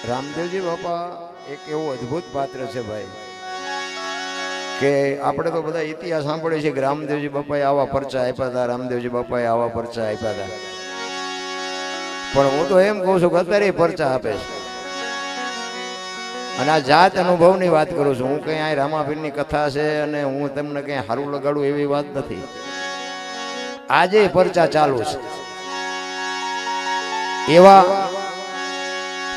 રામદેવજી બાપા એક એવું અદ્ભુત પાત્ર છે ભાઈ કે આપણે તો બધા ઇતિહાસ સાંભળીએ છીએ કે રામદેવજી બાપાએ આવા પરચા આપ્યા હતા, રામદેવજી બાપાએ આવા પરચા આપ્યા હતા, પણ હું તો એમ કહું છું કે અત્યારે પરચા આપે છે. અને આ જાત અનુભવની વાત કરું છું. હું કઈ આ રામાપીરની કથા છે અને હું તમને કઈ સારું લગાડું એવી વાત નથી. આજે પરચા ચાલુ છે. એવા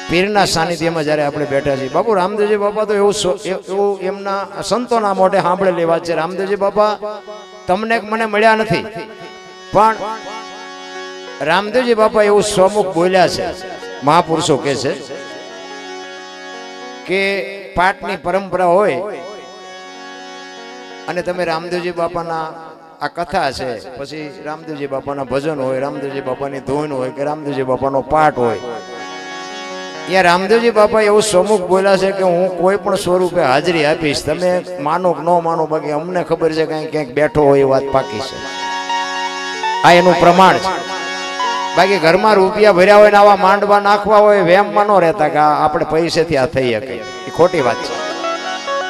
પીરના સાનિધ્યમાં જ્યારે આપણે બેઠા છીએ, બાપુ રામદેવજી બાપા તો એવું એમના સંતોના મોઢે સાંભળેલી વાત છે. રામદેવજી બાપા તમને મને મળ્યા નથી, પણ રામદેવજી બાપા એવું સ્વમુખ બોલ્યા છે. મહાપુરુષો કહે છે કે પાઠની પરંપરા હોય અને તમે રામદેવજી બાપાના આ કથા છે, પછી રામદેવજી બાપાના ભજન હોય, રામદેવજી બાપાની ધૂન હોય કે રામદેવજી બાપાનો પાઠ હોય, ત્યાં રામદેવજી બાપા એવું સ્વમુખ બોલ્યા છે કે હું કોઈ પણ સ્વરૂપે હાજરી આપીશ, તમે માનો કે ન માનો, બાકી અમને ખબર છે કે ક્યાંક બેઠો હોય એ વાત પાકી છે. આ એનું પ્રમાણ છે. બાકી ઘરમાં રૂપિયા ભર્યા હોય ને આવા માંડવા નાખવા હોય વેમમાં ન રહેતા કે આપણે પૈસેથી આ થઈ શકે, એ ખોટી વાત છે.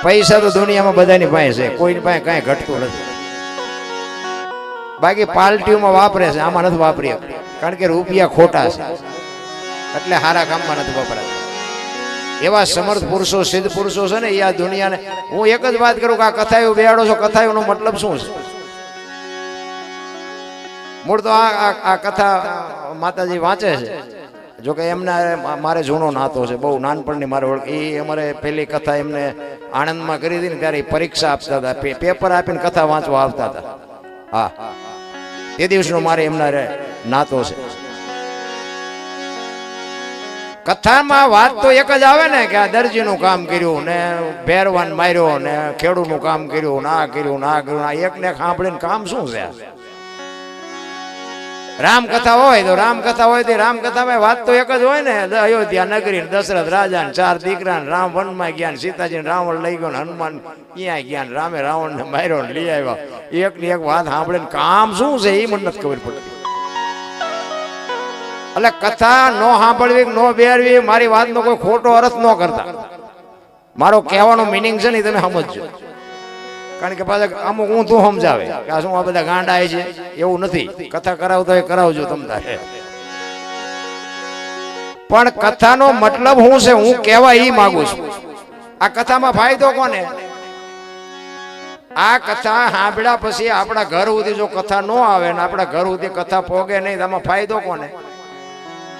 પૈસા તો દુનિયામાં બધાની પાસે છે, કોઈની પાસે કાંઈ ઘટતું નથી. બાકી પાર્ટીઓમાં વાપરે છે, આમાં નથી વાપરી, કારણ કે રૂપિયા ખોટા છે એટલે સારા કામમાં નથી વપરાતા. એવા સમર્થ પુરુષો, સિદ્ધ પુરુષો છે ને, એ આ દુનિયાને હું એક જ વાત કરું કે આ કથાયું બેહાડો છો, કથાયુંનો મતલબ શું છે? મૂળ તો આ કથા માતાજી વાંચે છે. જોકે એમના મારે જૂનો નાતો છે, બહુ નાનપણની મારે ઓળખ. એ અમારે પહેલી કથા એમને આણંદમાં કરી હતી ને ત્યારે પરીક્ષા આપતા હતા, પેપર આપીને કથા વાંચવા આવતા હતા. હા, એ દિવસનો મારે એમના નાતો છે. કથામાં વાત તો એક જ આવે ને કે આ દરજીનું કામ કર્યું ને ભેરવાન માર્યો ને ખેડૂતનું કામ કર્યું, ના કર્યું, ના કર્યું. એક ને સાંભળીને કામ શું છે? રામકથા હોય તો રામકથા હોય તો રામકથામાં વાત તો એક જ હોય ને. અયોધ્યા નગરી, દશરથ રાજા, 4 દીકરા, રામ વનમાં ગયા, સીતાજી રાવણ લઈ ગયો, હનુમાન ક્યાં ગયા, રામે રાવણ ને માર્યો ને લઈ આવ્યા. એક ની એક વાત સાંભળીને કામ શું છે એ મને નથી ખબર પડતી. એટલે કથા નો સાંભળવી, નો બેરવી, મારી વાતનો કોઈ ખોટો અર્થ ન કરતા. મારો કહેવાનો મિનિંગ છે ને તમે સમજજો. કારણ કે પાછા અમુક હું તું સમજાવે કે આ શું આ બધા ગાંડા છે, એવું નથી. કથા કરાવતો હોય કરાવજો તમતારે, પણ કથાનો મતલબ શું છે હું કહેવા ઈ માંગુ છું. આ કથામાં ફાયદો કોને? આ કથા સાંભળ્યા પછી આપણા ઘર સુધી જો કથા ન આવે ને આપણા ઘર સુધી કથા પોગે નહીં, તો આમાં ફાયદો કોને?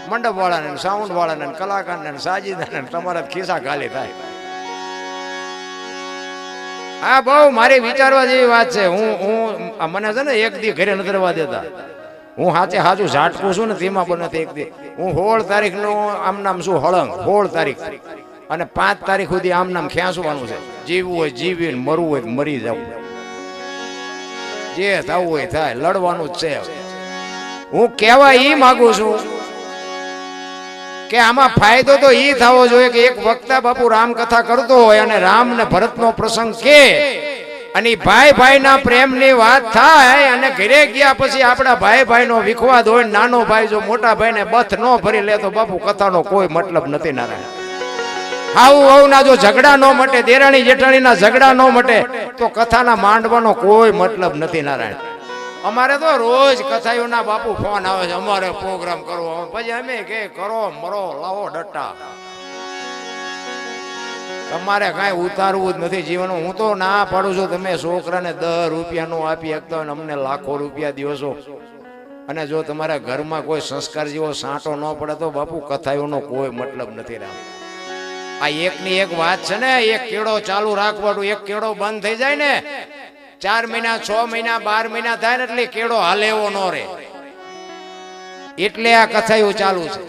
મંડપ વાળાને, સાઉન્ડ વાળાને, કલાકારને, સાજીદાને, તમારા ખિસ્સા ખાલી થાય. આ બહુ મારી વિચારવા જેવી વાત છે. હું મને છે ને એક દી ઘરે નથી રહેવા દેતા. હું સાચે સાચું ઝાટકું છું ને તેમાં પણ નથી. એક દી હું 16 તારીખનું આમ નામ શું હળંગ, 16 તારીખ અને 5 તારીખ સુધી આમ નામ ખેંચવાનું છે. જીવવું હોય જીવીને, મરવું હોય મરી જવું, જે થવું હોય થાય, લડવાનું જ છે. હું કહેવા ઈ માંગુ છું કે આમાં ફાયદો તો ઈ થવો જોઈએ કે એક વક્તા બાપુ રામકથા કરતો હોય અને રામ ને ભરતનો પ્રસંગ કે અને ભાઈ ભાઈના પ્રેમની વાત થાય અને ઘરે ગયા પછી આપણા ભાઈ ભાઈનો વિખવાદ હોય, નાનો ભાઈ જો મોટા ભાઈને બથ ન ભરી લે તો બાપુ કથાનો કોઈ મતલબ નથી. નારાયણ આવું જો ઝઘડા ન મટે, દેરાણી જેઠાણીના ઝઘડા ન મટે તો કથાના માંડવાનો કોઈ મતલબ નથી. નારાયણ અમારે તો રોજ કથાયુના બાપુ ફોન આવે છે, અમારે પ્રોગ્રામ કરવો. પછી અમે કે કરો મરો, લાવો ડટ્ટા, તમારે કાંઈ ઉતારવું જ નથી જીવનમાં. હું તો ના પાડું છું, તમે છોકરાને 10 રૂપિયાનું આપી શકતા હોય ને અમને લાખો રૂપિયા દિવસો છો, અને જો તમારા ઘરમાં કોઈ સંસ્કાર જેવો સાંટો ન પડે તો બાપુ કથાયુનો કોઈ મતલબ નથી. રામ આ એકની એક વાત છે ને, એક કેળો ચાલુ રાખવાનું, એક કેળો બંધ થઈ જાય ને 4 મહિના, 6 મહિના, 12 મહિના થાય ને એટલે કેળો હાલે એવો ન રહે. એટલે આ કથાયું ચાલુ છે.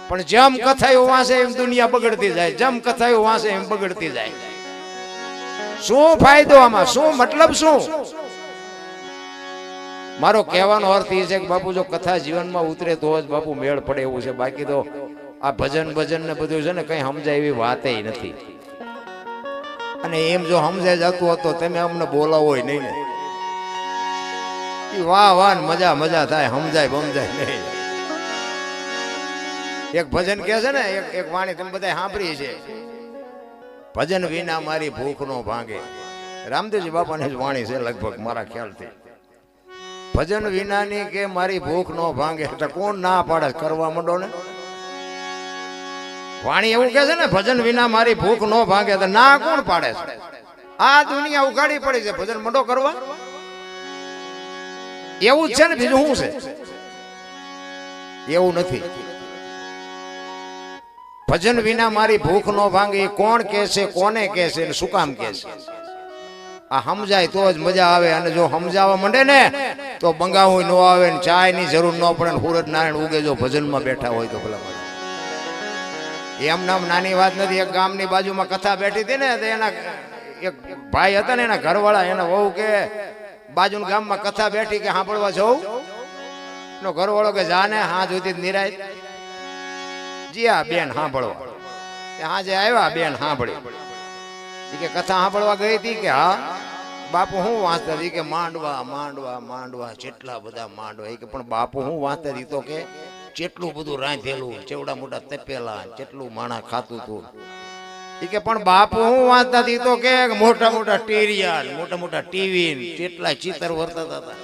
પણ જેમ કથાયું વાંચે એમ દુનિયા બગડતી જાય, જેમ કથાયું વાંચે એમ બગડતી જાય. શું ફાયદો આમાં? શું મતલબ? શું મારો કહેવાનો અર્થ એ છે કે બાપુ જો કથા જીવનમાં ઉતરે તો જ બાપુ મેળ પડે એવું છે. બાકી તો આ ભજન ને બધું છે ને કઈ સમજાય એવી વાતે નથી. અને એમ જો સમજાય જતું હતો તમે અમને બોલાવો નહીં ને, વાહ વાહ મજા થાય, સમજાય બમજાય નહીં. એક ભજન કે છે ને, એક વાણી તમે બધા સાંભળી છે, ભજન વિના મારી ભૂખ નો ભાંગે. રામદેવજી બાપાની જ વાણી છે લગભગ મારા ખ્યાલથી. ભજન વિનાની કે મારી ભૂખ નો ભાંગે, એટલે કોણ ના પાડે કરવા માંડો ને. વાણી એવું કે છે ને, ભજન વિના મારી ભૂખ નો ભાંગે, તો ના કોણ પાડે છે? આ દુનિયા ઉઘાડી પડી છે ભજન મંડો કરવા. એવું જ છે ને, બીજું શું છે? એવું નથી. ભજન વિના મારી ભૂખ નો ભાંગે કોણ કે છે, કોને કે છે, શું કામ કે છે? આ સમજાય તો જ મજા આવે. અને જો સમજાવવા માંડે ને તો બંગાવું ન આવે ને ચાય ની જરૂર ન પડે ને સૂરજ નારાયણ ઉગે જો ભજનમાં બેઠા હોય તો ભલા. એમ નામ નાની વાત નથી. એક ગામની બાજુમાં કથા બેઠી હતી ને, તો એના એક ભાઈ હતા ને, એના ઘરવાળા એના વહુ કે બાજુના ગામમાં કથા બેઠી કે સાંભળવા જવું. એનો ઘરવાળો કે જાને હા જોતી નિરાય. જી આ બેન સાંભળવા. હા જે આવ્યા બેન સાંભળી કે કથા સાંભળવા ગઈ હતી કે હા બાપુ હું વાંચતા હતી કે માંડવા માંડવા માંડવા કેટલા બધા માંડવા. એ કે પણ બાપુ હું વાંચતા હતી તો કે કેટલું બધું રાંધેલું, ચેવડા મોટા તપેલા, કેટલું માણા ખાતું હતું. એ કે પણ બાપુ હું વાંચતા હતી તો કે મોટા મોટા ટીરિયા, મોટા મોટા ટીવી, કેટલા ચિત્ર વર્તતા હતા.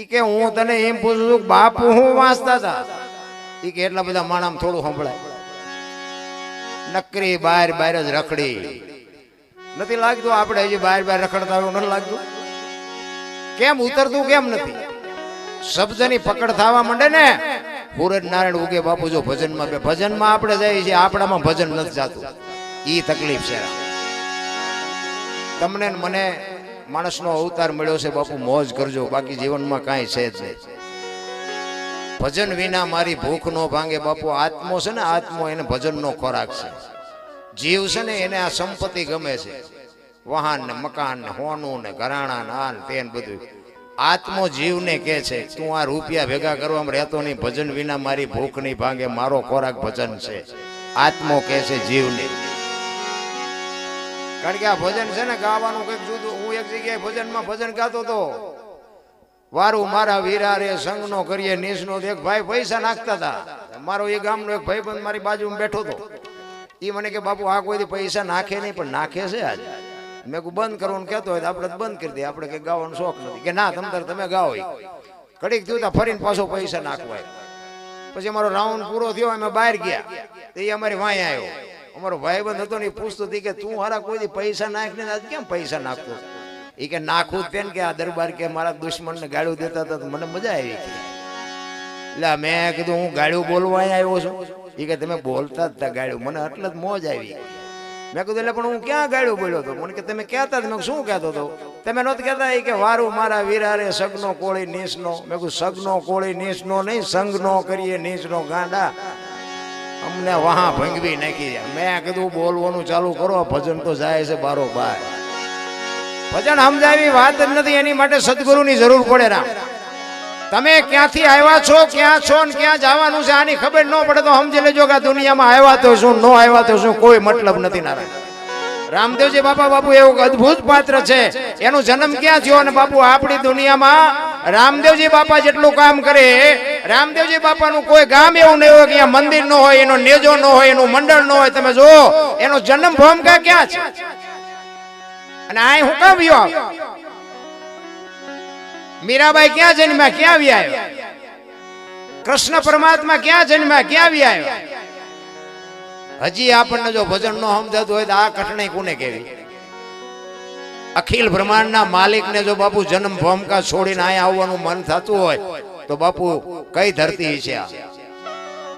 એ કે હું તને એમ પૂછું છું બાપુ હું વાંચતા હતા? એ કે એટલા બધા માણામાં થોડું સંભળાય. નકરી બહાર બહાર જ રખડી. નથી લાગતું આપણે હજી બહાર બહાર રખડતા એવું નથી લાગતું? કેમ ઉતરતું કેમ નથી? શબ્દની પકડ થવા માંડે ને, સૂરજ નારાયણ ઉગે બાપુ જો ભજનમાં બે. ભજનમાં આપણે જઈએ છીએ, આપણામાં ભજન નથી જાતું. ઈ તકલીફ છે. તમને મને માણસનો અવતાર મળ્યો છે બાપુ, મોજ કરજો, બાકી જીવનમાં કાંઈ છે જ નહીં. ભજન વિના મારી ભૂખ નો ભાંગે બાપુ. આત્મો છે ને, આત્મો એને ભજનનો ખોરાક છે. જીવ છે ને એને આ સંપત્તિ ગમે છે, વાહન ને મકાન ને હોનું ને ઘરાણા ને આ તે બધું. આત્મો જીવને કે છે તું આ રૂપિયા ભેગા કરવામાં રહેતો નહીં, ભજન વિના મારી ભૂખ નહીં ભાંગે, મારો ખોરાક ભજન છે. આત્મો કે છે જીવને. કારણ કે આ ભજન છે ને ગાવાનું કઈક જુદું. હું એક જગ્યાએ ભજનમાં ભજન ગાતો હતો, વારું મારા વીરા રે સંગ નો કરીએ નીચનો. એક ભાઈ પૈસા નાખતા હતા. મારો એ ગામનો એક ભાઈ બંધ મારી બાજુમાં બેઠો હતો. એ મને કે બાપુ આ કોઈ પૈસા નાખે નહીં, પણ નાખે છે આજે. મેં કહું બંધ કરવાનું કહેતો હોય તો આપણે બંધ કરી દઈએ, આપણે કઈ ગાવાનો શોખ નથી. કે ના તમે ગાઓ. ઘડીક થયું ફરીને પાછો પૈસા નાખવાય. પછી અમારો રાઉન્ડ પૂરો થયો, અમે બહાર ગયા. એ અમારી વાંય આવ્યો. અમારો ભાઈબંધ હતો ને, એ પૂછતો હતી કે તું હારા કોઈ પૈસા નાખને આજ કેમ પૈસા નાખતો? એ કે નાખું તેમ કે આ દરબાર કે મારા દુશ્મનને ગાળું દેતા હતા, મને મજા આવી. એટલે મેં કીધું હું ગાળું બોલવા આવ્યો છું. એ કે તમે બોલતા જ હતા ગાળું, મને એટલે જ મોજ આવી. મેં કીધું એટલે પણ હું ક્યાં ગાળું બોલ્યો હતો? મને કે તમે કહેતા મેં શું કહેતો હતો? તમે નહોતા કહેતા કે વારું મારા વીરારે સગનો કોળી નીચનો. મેં કીધું સગનો કોળી નીચનો નહીં, સંગનો કરીએ નીચનો ગાંડા. અમને વહા ભંગવી નાખી. મેં કીધું બોલવાનું ચાલુ કરો, ભજન તો જાય છે બારોબાર. ભજન સમજાવી વાત જ નથી, એની માટે સદગુરુની જરૂર પડે. રામ તમે ક્યાંથી આવ્યા છો, ક્યાં છો ને ક્યાં જવાનું છે આની ખબર ન પડે તો સમજી લેજો કે આ દુનિયામાં આવ્યા તો શું, ન આવ્યા તો શું, કોઈ મતલબ નથી. નારાયણ રામદેવજી બાપુ એવું અદ્ભુત પાત્ર છે. એનો જન્મ ક્યાં થયો? અને બાપુ આપણી દુનિયામાં રામદેવજી બાપા જેટલું કામ કરે, રામદેવજી બાપાનું કોઈ ગામ એવું નહીં હોય કે અહીંયા મંદિર ન હોય, એનો નેજો ન હોય, એનું મંડળ ન હોય. તમે જો એનો જન્મ ભૂમિકા ક્યાં છે? અને આ હું કામ આવ્યો? મીરાબાઈ ક્યાં જન્મ્યા, ક્યાં આવ્યા? કૃષ્ણ પરમાત્મા ક્યાં જન્મ્યા, ક્યાં આવ્યા? હજી આપણને જો ભજન નો સમજાતું હોય તો આ કઠણાઈ કોને કેવી? અખિલ બ્રહ્માંડના માલિકને જો બાપુ જન્મ ભૂમિકા છોડીને અહીંયા આવવાનું મન થતું હોય તો બાપુ કઈ ધરતી છે આ?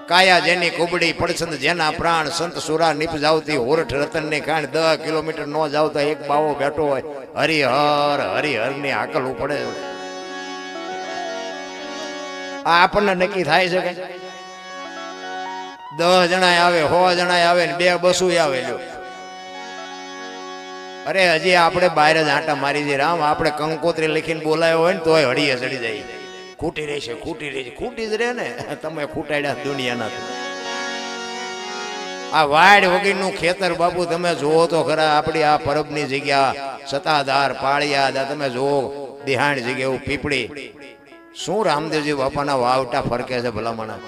કાયા જેની કુબડી, પડછંદ જેના પ્રાણ, સંત સુરા નિપજાવતી હોરઠ રતન ની કાંડ. 10 કિલોમીટર નો જાવતા એક બાવો બેઠો હોય, હરિહર હરિહર ની હાકલ ઉપડે. આ આપણને નક્કી થાય છે કે 10 જણા આવે, 100 જણા આવે ને 2 બસો આવે. અરે હજી આપણે બહાર જ આંટા મારી દે. રામ આપણે કંકોત્રી લખીને બોલાયો હોય ને તોય હળીએ ચડી જાય. ખૂટી રહેશે, ખૂટી રહેશે, ખૂટી જ રહે ને. તમે ખૂટાડ્યા દુનિયાના. આ વાડ વગરનું ખેતર બાપુ તમે જોવો તો ખરા. આપણી આ પરબની જગ્યા સતાધાર પાળિયા, તમે જોવો દિહાણ જગ્યા એવું પીપળી. શું રામદેવજી બાપાના વાવટા ફરકે છે ભલામણા.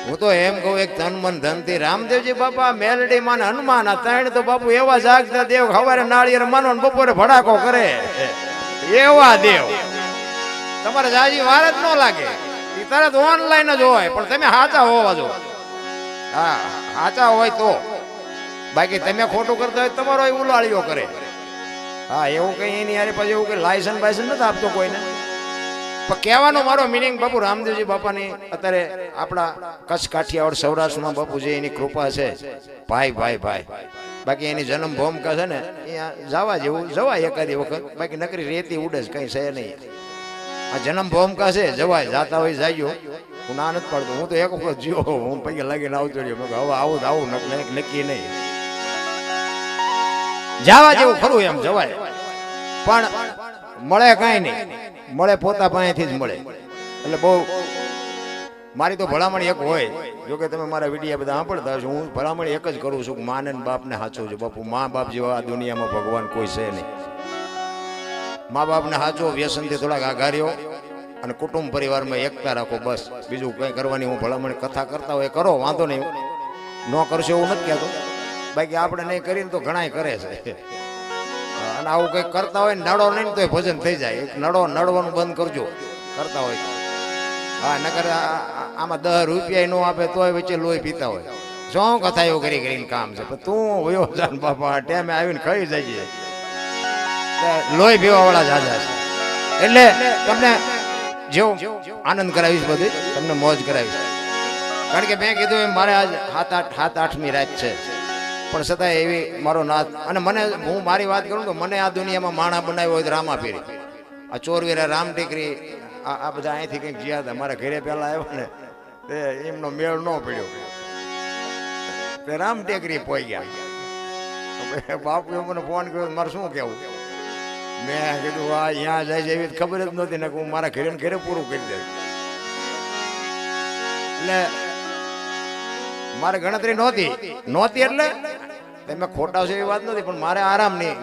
હું તો એમ કહું એક તન મન ધન થી રામદેવજી બાપા મેલડી માં ને હનુમાન આ ત્રણ તો બાપુ એવા જાગતા દેવ સવારે નાળિયેર માનો ને બપોરે ભડાકો કરે એવા દેવ તમારે જાજી વાર જ ન લાગે એ તરત ઓનલાઈન જ હોય પણ તમે સાચા હોવા જો હા સાચા હોય તો બાકી તમે ખોટું કરતા હોય તમારો ઉલાળીઓ કરે હા એવું કઈ એની યાર પછી એવું કઈ લાયસન્સ બાયસન્સ નથી આપતો કોઈને પણ કહેવાનો મારો મિનિંગ બાપુ રામદેવજી બાપાની અત્યારે આપણા કચ્છ કાઠિયાવાડ સૌરાષ્ટ્રમાં બાપુજી એની કૃપા છે ભાઈ ભાઈ ભાઈ બાકી એની જન્મ ભૂમિકા છે ને અહીંયા જવા જેવું જવાય એકાદી વખત બાકી નકરી રેતી ઉડે જ કઈ છે નહીં આ જન્મ ભૂમિકા છે જવાય જાતા હોય જાયો હું ના નથી પાડતો હું તો એક વખત જીવો હું પૈકી લાગીને આવતો રહ્યો મેં હવે આવું જ આવું નક્કી નહીં જવા જેવું ખરું એમ જવાય પણ મળે કઈ નહીં મળે પોતા પાસેથી જ મળે એટલે બહુ મારી તો ભલામણ એક હોય જોકે તમે મારા વિડીયા બધા સાંભળતા હશો હું ભલામણ એક જ કરું છું કે માને બાપને સાચું છું બાપુ મા બાપ જેવા આ દુનિયામાં ભગવાન કોઈ છે નહીં મા બાપને સાચો વ્યસનથી થોડાક આઘાર્યો અને કુટુંબ પરિવારમાં એકતા રાખો બસ બીજું કંઈ કરવાની હું ભલામણ કથા કરતા હોય કરો વાંધો નહીં ન કરશો એવું નથી કહેતો બાકી આપણે નહીં કરીને તો ઘણાય કરે છે અને આવું કંઈક કરતા હોય ને નડો નહીં તો ભજન થઈ જાય નડવાનું બંધ કરજો કરતા હોય હા નકર આમાં 10 રૂપિયા ન આપે તોય વચ્ચે લોહી પીતા હોય શું કથા એવું કરીને કામ છે પણ તું વયો જાન બાપા ટેમે આવીને ખાઈ જાય લોહી પીવા વાળા જાજા છે એટલે તમને જેવું આનંદ કરાવીશ બધું તમને મોજ કરાવીશ કારણ કે મેં કીધું એમ મારે આજ 7-8મી રાત છે પણ છતાં એવી મારો નાથ અને મને હું મારી વાત કરું તો મને આ દુનિયામાં માણા બનાવ્યો હોય તો રામાપીરી આ ચોરવીરા રામ ટેકરી આ બધા અહીંથી કંઈક જ્યાં હતા મારા ઘરે પહેલા આવ્યા ને તે એમનો મેળ ન પડ્યો તે રામ ટેકરી પોઈ ગયા બાપુએ મને ફોન કર્યો મારે શું કેવું મેં કીધું આ અહીંયા જાય છે એવી ખબર જ નહોતી ને હું મારા ઘરે ઘરે પૂરું કરી દઉં એટલે મારે ગણતરી નહોતી એટલે તમે ખોટા છો એવી વાત નથી પણ મારે આરામની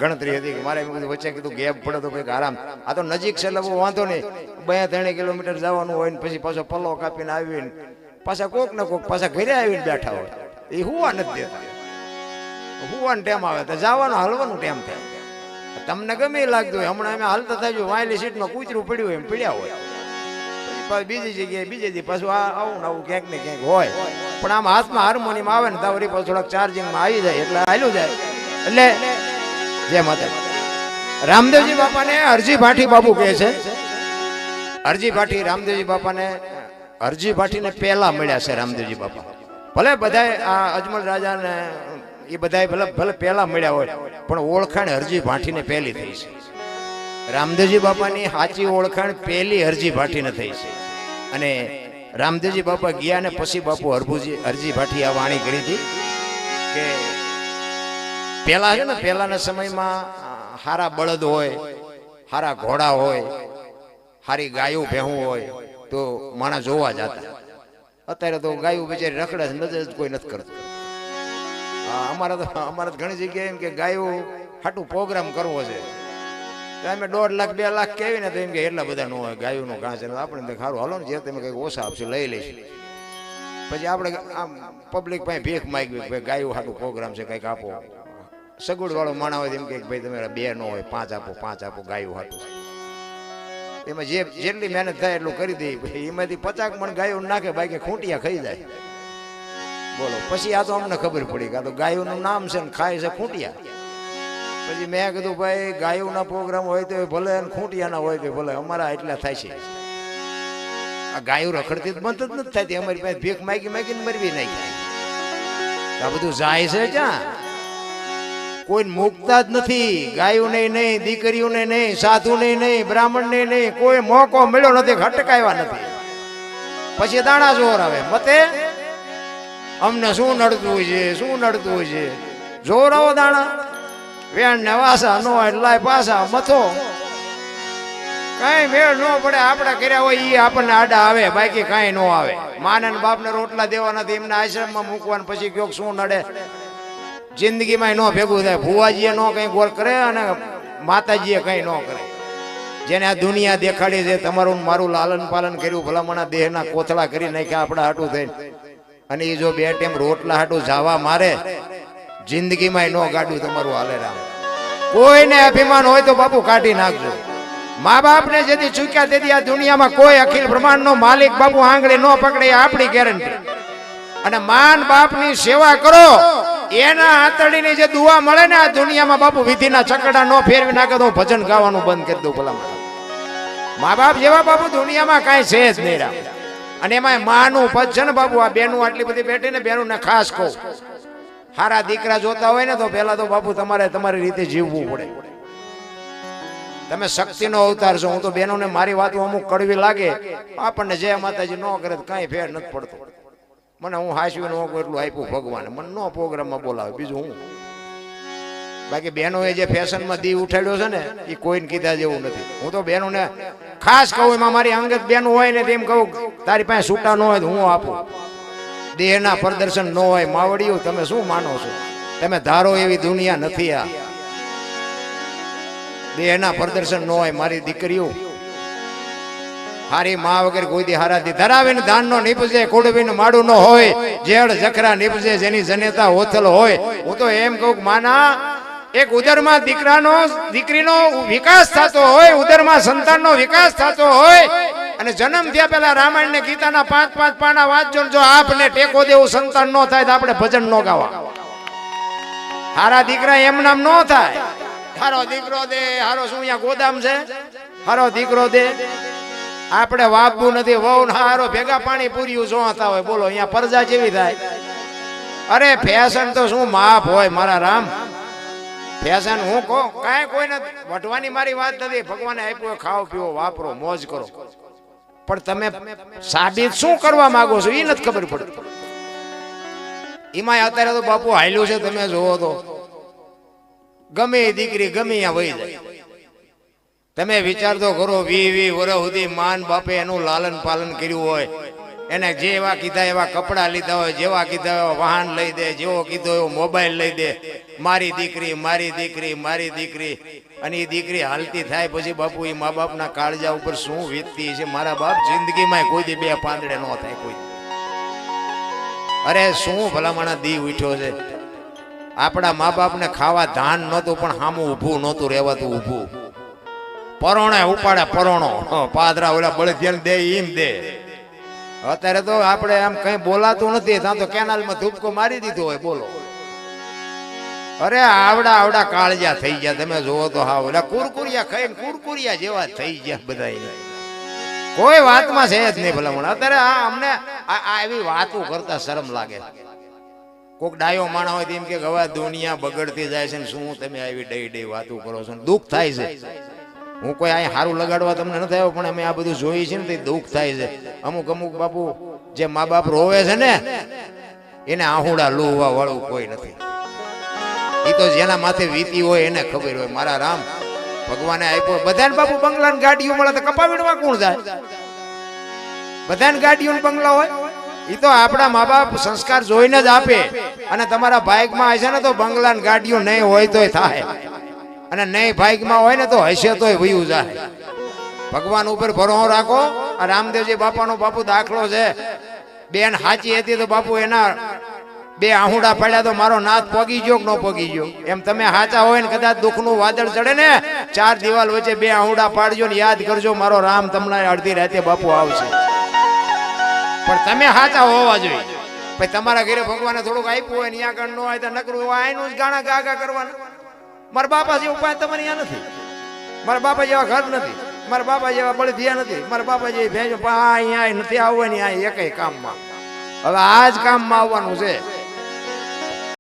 ગણતરી હતી કે મારે વચ્ચે કીધું ગેપ પડે તો કંઈક આરામ આ તો નજીક છે એટલે બહુ વાંધો નહીં 2-3 કિલોમીટર જવાનું હોય ને પછી પાછો પલ્લો કાપીને આવીને પાછા કોક ને કોક પાછા ઘરે આવીને બેઠા હોય એ હુવા નથી દેતા હુવાનો ટાઈમ આવે તો જવાનું હલવાનું ટાઈમ થાય તમને ગમે લાગતું હોય હમણાં અમે હાલતા થાય વાયલી સીટમાં કૂતરું પડ્યું એમ પડ્યા હોય બીજી જગ્યાએ બીજે દી પાછું આવું ને આવું ક્યાંક ને ક્યાંક હોય પણ આમ હાથમાં હાર્મોનિયમ આવે ને તાવરી પાછું થોડાક ચાર્જિંગમાં આવી જાય એટલે હાલ્યું જાય એટલે જય માતા રામદેવજી બાપાને હરજી ભાટી બાપુ કહે છે હરજી ભાટી રામદેવજી બાપાને હરજી ભાટીને પહેલા મળ્યા છે રામદેવજી બાપા ભલે બધાય આ અજમલ રાજા ને એ બધાય ભલે પહેલા મળ્યા હોય પણ ઓળખાણ હરજી ભાટીને પહેલી થઈ છે રામદેવજી બાપાની સાચી ઓળખાણ પહેલી હરજી ભાટીને થઈ છે અને રામદેવજી બાપા ગયા ને પછી બાપુ હરજી ભાટી આ વાણી કરી હતી કે પેલા છે ને પહેલાના સમયમાં હારા બળદ હોય હારા ઘોડા હોય હારી ગાયું ભેહું હોય તો માણસ જોવા જતા અત્યારે તો ગાયું બિચારી રખડે છે નજર કોઈ નથી કરતું અમારા ઘણી જગ્યાએ એમ કે ગાયું હાટું પ્રોગ્રામ કરવો છે અમે 1.5 લાખ 2 લાખ કેવી ને તો એમ કે એટલા બધા ન હોય ગાયું નું ઘાસ આપણે સારું હાલો ને જે તમે કઈક ઓછા આપશું લઈ લઈશું પછી આપણે આમ પબ્લિક પાસે ભીખ માંગવી ભાઈ ગાયું હાટું પ્રોગ્રામ છે કઈક આપો સગવડ વાળો માણા હોય એમ કે ભાઈ તમે 2 ન હોય 5 આપો ગાયું હાટું એમાં જેટલી મહેનત થાય એટલું કરી દે એમાંથી 50 મણ ગાયું નાખે બાકી ખૂંટિયા ખાઈ જાય બોલો પછી આ તો અમને ખબર પડી કે આ તો ગાયુંનું નામ છે ને ખાય છે ખૂંટિયા પછી મેં કીધું ભાઈ ગાયુંના પ્રોગ્રામ હોય તો ભલે અને ખૂંટિયાના હોય તો ભલે અમારા એટલા થાય છે આ ગાયું રખડતી જ બંધ જ નથી થતી અમારી પાસે ભીખ માગીને મરવી નાખી આ બધું જાય છે ક્યાં કોઈ મુકતા જ નથી ગાયુંને નહીં દીકરીઓને નહીં સાધુને નહીં બ્રાહ્મણને નહીં કોઈ મોકો મળ્યો નથી હટકાવ્યા નથી પછી દાણા જોર આવે મતે અમને શું નડતું હોય છે જોર આવો દાણા વેણ ને વાસા નો લાય પાસા મથો કઈ મેળ ન પડે આપડા કર્યા હોય ઈ આપણને આડા આવે બાકી કઈ ન આવે માને ને બાપને રોટલા દેવા નથી એમને આશ્રમમાં મૂકવાનું પછી કયો શું નડે જિંદગીમાં ન ભેગું થાય ભુવાજીએ ન કઈ ગોળ કરે અને માતાજીએ કઈ ન કરે જેને આ દુનિયા દેખાડી છે, તમારું ને મારું લાલન પાલન કર્યું, ભલામણા દેહના કોથળા કરી નાખ્યા આપણા હાટું થઈને, અને એ જો 2 ટાઈમ રોટલા હાટું જાવા મારે, જિંદગીમાં નો ગાડું તમારું હાલે રામ. કોઈને અભિમાન હોય તો બાપુ કાઢી નાખજો. મા બાપ ને જેથી ચૂક્યા તેથી આ દુનિયામાં કોઈ અખિલ બ્રહ્માંડ નો માલિક બાપુ આંગળી નો પકડે, આપણી ગેરંટી. અને માન બાપ ની સેવા કરો, એના આંતરડીની જે દુઆ મળે ને આ દુનિયામાં બાપુ વિધિના ચકડા નો ફેરવી નાખે તો ભજન ગાવાનું બંધ કરી દઉં ભલા. મા બાપ જેવા બાપુ દુનિયામાં કાંઈ છે જ નહીં રામ. અને એમાં માનું પદ છે ને બાપુ, આ બેનું આટલી બધી બેઠી ને બેનું ને ખાસ કહું, હારા દીકરા જોતા હોય ને તો પેલા તો બાપુ તમારે તમારી રીતે જીવવું પડે. તમે શક્તિનો અવતાર છો. હું તો બહેનોને મારી વાતો અમુક કડવી લાગે, આપણને જય માતાજી ન કરે તો કાંઈ ફેર નથી પડતો. મને હું હાંસવી ન એટલું આપ્યું ભગવાને, મને નો પ્રોગ્રામમાં બોલાવે, બીજું હું. બાકી બહેનોએ જે ફેશનમાં દી ઉઠાડ્યો છે ને એ કોઈને કીધા જેવું નથી. હું તો બહેનોને ખાસ કહું, એમાં મારી અંગત બહેનો હોય ને તેમ કહું, તારી પાસે છૂટા ન હોય તો હું આપું. દેહના પ્રદર્શન ન હોય, માવડિયું તમે શું માનો છો? તમે ધારો એવી દુનિયા નથી આ. દેહના પ્રદર્શન ન હોય. મારી દીકરીઓ હારી માં વગર કોઈ દી હારાથી ધરાવીને ધાન નો નીપજે, કુડવીને માડું ન હોય, જેડ જખરા નીપજે જેની જનેતા હોથલ હોય. હું તો એમ કહું, માના એક ઉદરમાં દીકરીનો વિકાસ થતો હોય, ઉદરમાં સંતાનનો વિકાસ થતો હોય, અને જન્મ થયા પહેલા રામાયણ ને ગીતાના 5-5 પાના વાંચજો. જો આપને ટેકો દેવું સંતાન ન થાય તો આપણે ભજન ન ગાવા. હારા દીકરા એમ નામ ન થાય. હારો દીકરો દે, હારો શું અહીંયા ગોદામ છે, હારો દીકરો દે. આપણે વાપવું નથી. વહુ હારો ભેગા પાણી પૂર્યું જોતા હોય, બોલો અહીંયા પરજા જેવી થાય. અરે ફેશન તો શું માપ હોય મારા રામ. ફેશન હું કહું કાંઈ કોઈને વટવાની મારી વાત નથી. ભગવાને આપ્યું, ખાઓ પીવો વાપરો મોજ કરો, પણ તમે સાબિત શું કરવા માંગો છો એ નથી ખબર પડતી. એમાં અત્યારે તો બાપુ હાલ્યું છે, તમે જોવો તો ગમે દીકરી ગમે ત્યાં વહી જાય. તમે વિચાર તો કરો, 20 વર્ષ સુધી માન બાપે એનું લાલન પાલન કર્યું હોય, એને જેવા કીધા એવા કપડા લીધા હોય, જેવા કીધા એવા વાહન લઈ દે, જેવો કીધો એવો મોબાઈલ લઈ દે, મારી દીકરી મારી દીકરી મારી દીકરી. અને એ દીકરી હાલતી થાય પછી બાપુ એ મા બાપના કાળજા ઉપર શું વીતતી છે. મારા બાપ જિંદગીમાં કોઈ દી 2 પાંદડે ન થાય કોઈ. અરે શું ભલામણા દી ઉઠ્યો છે. આપણા મા બાપને ખાવા ધાન નહોતું, પણ સામું ઊભું નહોતું રહેવાતું. ઊભું પરોણે ઉપાડે, પરોણો પાદરા ઓલા બળદિયાને દે એમ દે. અત્યારે તો આપણે આમ કઈ બોલાતું નથી, ત્યાં તો કેનાલમાં ધૂપકો મારી દીધો હોય, બોલો. અરે આવડા કાળજા થઈ ગયા. તમે જોવો તો હા ઓલા કુરકુરિયા ખાઈને કુરકુરિયા જેવા થઈ ગયા બધા. કોઈ વાતમાં છે જ નહીં ભલામણ. અત્યારે અમને એવી વાતો કરતા શરમ લાગે. કોક ડાયો માણા હોય તેમ કે હવે દુનિયા બગડતી જાય છે ને શું તમે આવી ડઈ વાતો કરો છો. દુઃખ થાય છે. હું કોઈ અહીં સારું લગાડવા તમને નથી આવ્યો, પણ અમે આ બધું જોઈ છે ને તે દુઃખ થાય છે. અમુક બાપુ જે મા બાપ રોવે છે ને એને આહુડા લોહવા વાળું કોઈ નથી. એ તો જેના માથે વીતી હોય એને ખબર હોય. મારા રામ ભગવાને આપ્યો બધાને બાપુ બંગલા ને ગાડીઓ મળે તો કપાવીડવા કોણ જાય? બધાને ગાડીઓ ને બંગલા હોય. એ તો આપણા મા બાપ સંસ્કાર જોઈને જ આપે. અને તમારા બાઇકમાં હશે ને તો બંગલા ને ગાડીઓ નહીં હોય તોય થાય, અને નહીં બાઇકમાં હોય ને તો હશે તોય વયું જાય. ભગવાન ઉપર ભરોસો રાખો. આ રામદેવજી બાપાનો બાપુ દાખલો છે. બેન હાચી હતી તો બાપુ એના 2 આહુડા પડ્યા તો મારો નાથ પોગી ગયો કે ન પોગી ગયો. એમ તમે હાચા હોય ને કદાચ દુઃખનું વાદળ ચડે ને 4 દિવાલ વચ્ચે 2 આહુડા પાડજો ને યાદ કરજો મારો રામ તમને અડધી રાતે બાપુ આવશે. પણ તમે હાચા હોવા જોઈએ. પછી તમારા ઘરે ભગવાને થોડુંક આપ્યું હોય ને ત્યાં આગળ ન હોય તો નકરું આયનું જ ગાણા ગાગા કરવાના. મારા બાપા જેવું ઉપાય તમારે અહીંયા નથી. મારા બાપા જેવા ઘર નથી. મારા બાપા જેવા બળદિયા નથી. મારા બાપા જેવી ભેંસો અહીંયા નથી આવવાની આ એકય કામમાં. હવે આ જ કામમાં આવવાનું છે.